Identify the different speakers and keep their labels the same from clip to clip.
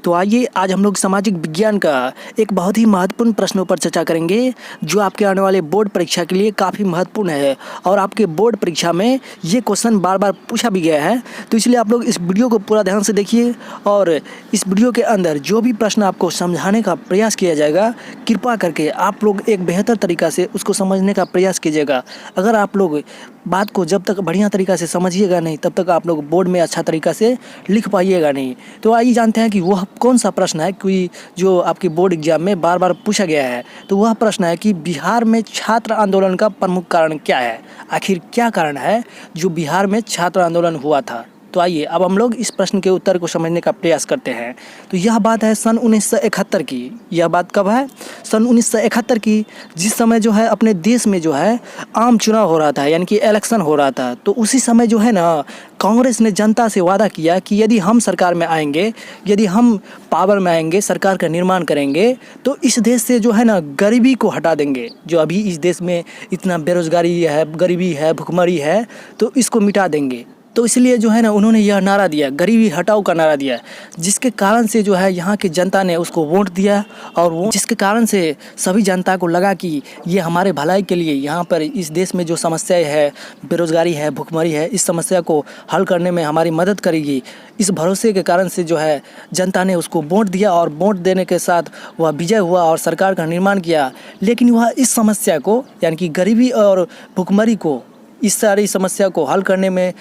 Speaker 1: तो आइए आज हम लोग सामाजिक विज्ञान का एक बहुत ही महत्वपूर्ण प्रश्नों पर चर्चा करेंगे जो आपके आने वाले बोर्ड परीक्षा के लिए काफ़ी महत्वपूर्ण है और आपके बोर्ड परीक्षा में ये क्वेश्चन बार बार पूछा भी गया है। तो इसलिए आप लोग इस वीडियो को पूरा ध्यान से देखिए और इस वीडियो के अंदर जो भी प्रश्न आपको समझाने का प्रयास किया जाएगा कृपया करके आप लोग एक बेहतर तरीक़ा से उसको समझने का प्रयास कीजिएगा। अगर आप लोग बात को जब तक बढ़िया तरीक़ा से समझिएगा नहीं तब तक आप लोग बोर्ड में अच्छा तरीक़ा से लिख पाइएगा नहीं। तो आइए जानते हैं कि वह कौन सा प्रश्न है कि जो आपके बोर्ड एग्जाम में बार बार पूछा गया है। तो वह प्रश्न है कि बिहार में छात्र आंदोलन का प्रमुख कारण क्या है। आखिर क्या कारण है जो बिहार में छात्र आंदोलन हुआ था। तो आइए अब हम लोग इस प्रश्न के उत्तर को समझने का प्रयास करते हैं। तो यह बात है सन 1971 की। यह बात कब है? सन 1971 की, जिस समय जो है अपने देश में जो है आम चुनाव हो रहा था, यानी कि इलेक्शन हो रहा था। तो उसी समय जो है ना कांग्रेस ने जनता से वादा किया कि यदि हम सरकार में आएंगे, यदि हम पावर में आएंगे, सरकार का निर्माण करेंगे तो इस देश से जो है ना गरीबी को हटा देंगे। जो अभी इस देश में इतना बेरोजगारी है, गरीबी है, भुखमरी है, तो इसको मिटा देंगे। तो इसलिए जो है ना उन्होंने यह नारा दिया, गरीबी हटाओ का नारा दिया, जिसके कारण से जो है यहाँ की जनता ने उसको वोट दिया और वो जिसके कारण से सभी जनता को लगा कि ये हमारे भलाई के लिए, यहाँ पर इस देश में जो समस्याएं है, बेरोजगारी है, भुखमरी है, इस समस्या को हल करने में हमारी मदद करेगी। इस भरोसे के कारण से जो है जनता ने उसको वोट दिया और वोट देने के साथ वह विजय हुआ और सरकार का निर्माण किया। लेकिन वह इस समस्या को, यानी कि गरीबी और भुखमरी को, इस सारी समस्या को हल करने में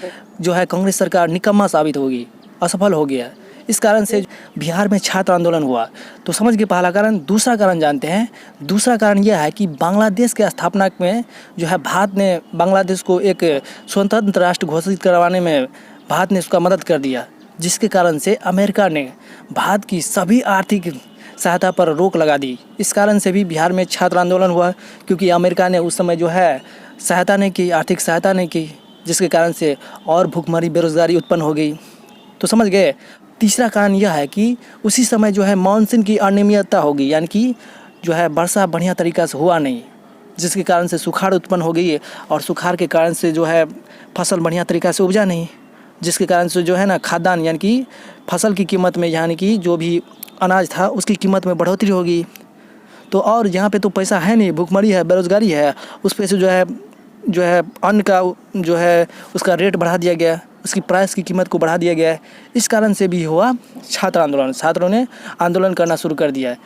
Speaker 1: जो है कांग्रेस सरकार निकम्मा साबित होगी, असफल हो गया। इस कारण से बिहार में छात्र आंदोलन हुआ। तो समझ गए पहला कारण। दूसरा कारण जानते हैं। दूसरा कारण यह है कि बांग्लादेश के स्थापना में जो है भारत ने बांग्लादेश को एक स्वतंत्र राष्ट्र घोषित करवाने में भारत ने उसका मदद कर दिया, जिसके कारण से अमेरिका ने भारत की सभी आर्थिक सहायता पर रोक लगा दी। इस कारण से भी बिहार में छात्र आंदोलन हुआ, क्योंकि अमेरिका ने उस समय जो है सहायता नहीं की, आर्थिक सहायता नहीं की, जिसके कारण से और भुखमरी, बेरोजगारी उत्पन्न हो गई। तो समझ गए। तीसरा कारण यह है कि उसी समय जो है मानसून की अनियमितता होगी, यानी कि जो है वर्षा बढ़िया तरीक़ा से हुआ नहीं, जिसके कारण से सुखाड़ उत्पन्न हो गई और सुखाड़ के कारण से जो है फसल बढ़िया तरीक़ा से उपजा नहीं, जिसके कारण से जो है ना खाद्यान्न, यानी कि फसल की कीमत में, यानी कि जो भी अनाज था उसकी कीमत में बढ़ोतरी होगी। तो और यहाँ पे तो पैसा है नहीं, भुखमरी है, बेरोजगारी है, उस पे से जो है अन्न का जो है उसका रेट बढ़ा दिया गया, उसकी प्राइस की कीमत को बढ़ा दिया गया है। इस कारण से भी हुआ छात्र आंदोलन। छात्रों ने आंदोलन करना शुरू कर दिया है।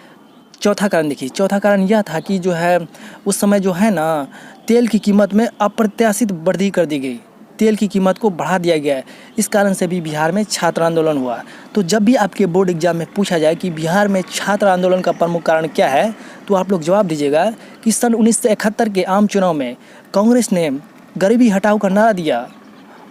Speaker 1: चौथा कारण देखिए। चौथा कारण यह था कि जो है उस समय जो है ना तेल की कीमत में अप्रत्याशित वृद्धि कर दी गई, तेल की कीमत को बढ़ा दिया गया है। इस कारण से भी बिहार में छात्र आंदोलन हुआ। तो जब भी आपके बोर्ड एग्जाम में पूछा जाए कि बिहार में छात्र आंदोलन का प्रमुख कारण क्या है, तो आप लोग जवाब दीजिएगा कि सन 1971 के आम चुनाव में कांग्रेस ने गरीबी हटाओ का नारा दिया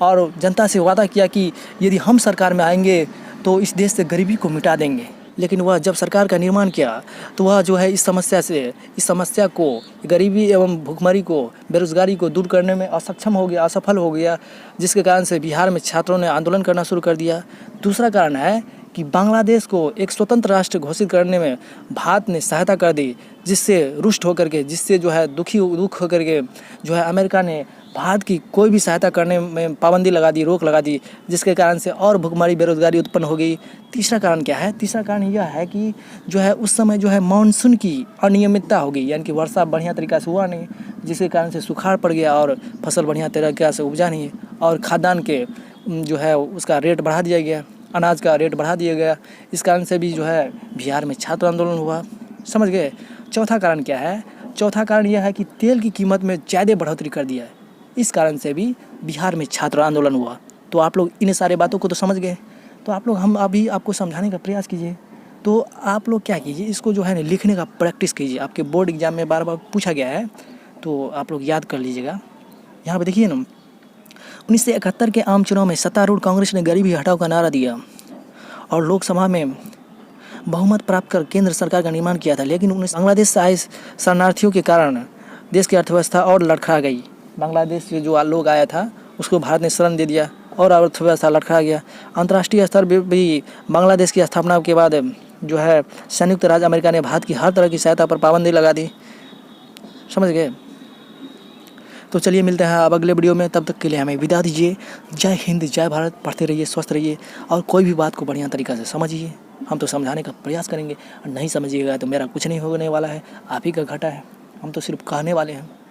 Speaker 1: और जनता से वादा किया कि यदि हम सरकार में आएंगे तो इस देश से गरीबी को मिटा देंगे। लेकिन वह जब सरकार का निर्माण किया तो वह जो है इस समस्या को, गरीबी एवं भुखमरी को, बेरोजगारी को दूर करने में असक्षम हो गया, असफल हो गया, जिसके कारण से बिहार में छात्रों ने आंदोलन करना शुरू कर दिया। दूसरा कारण है कि बांग्लादेश को एक स्वतंत्र राष्ट्र घोषित करने में भारत ने सहायता कर दी, जिससे रुष्ट होकर के, जिससे जो है दुख होकर के जो है अमेरिका ने भारत की कोई भी सहायता करने में पाबंदी लगा दी, रोक लगा दी, जिसके कारण से और भुखमरी, बेरोजगारी उत्पन्न हो गई। तीसरा कारण क्या है? तीसरा कारण यह है कि जो है उस समय जो है मानसून की अनियमितता हो गई, यानी कि वर्षा बढ़िया तरीक़ा से हुआ नहीं, जिसके कारण से सुखाड़ पड़ गया और फसल बढ़िया तरीक़ा से उपजा नहीं, और खाद्यान्न के जो है उसका रेट बढ़ा दिया गया, अनाज का रेट बढ़ा दिया गया। इस कारण से भी जो है बिहार में छात्र आंदोलन हुआ। समझ गए। चौथा कारण क्या है? चौथा कारण यह है कि तेल की कीमत में ज़्यादा बढ़ोतरी कर दिया है। इस कारण से भी बिहार में छात्र आंदोलन हुआ। तो आप लोग इन सारे बातों को तो समझ गए। तो आप लोग, हम अभी आपको समझाने का प्रयास कीजिए। तो आप लोग क्या कीजिए, इसको जो है ना लिखने का प्रैक्टिस कीजिए। आपके बोर्ड एग्जाम में बार बार पूछा गया है, तो आप लोग याद कर लीजिएगा। यहाँ पे देखिए ना, 1971 के आम चुनाव में सत्तारूढ़ कांग्रेस ने गरीबी हटाओ का नारा दिया और लोकसभा में बहुमत प्राप्त कर केंद्र सरकार का निर्माण किया था। लेकिन बांग्लादेश से आए शरणार्थियों के कारण देश की अर्थव्यवस्था और लड़खड़ा गई। बांग्लादेश से जो लोग आया था उसको भारत ने शरण दे दिया और अर्थव्यवस्था लड़खड़ा गया। अंतर्राष्ट्रीय स्तर पर भी बांग्लादेश की स्थापना के बाद जो है संयुक्त राज्य अमेरिका ने भारत की हर तरह की सहायता पर पाबंदी लगा दी। समझ गए। तो चलिए मिलते हैं अब अगले वीडियो में। तब तक के लिए हमें विदा दीजिए। जय हिंद, जय भारत। पढ़ते रहिए, स्वस्थ रहिए और कोई भी बात को बढ़िया तरीक़ा से समझिए। हम तो समझाने का प्रयास करेंगे, और नहीं समझिएगा तो मेरा कुछ नहीं होने वाला है, आप ही का घाटा है। हम तो सिर्फ कहने वाले हैं।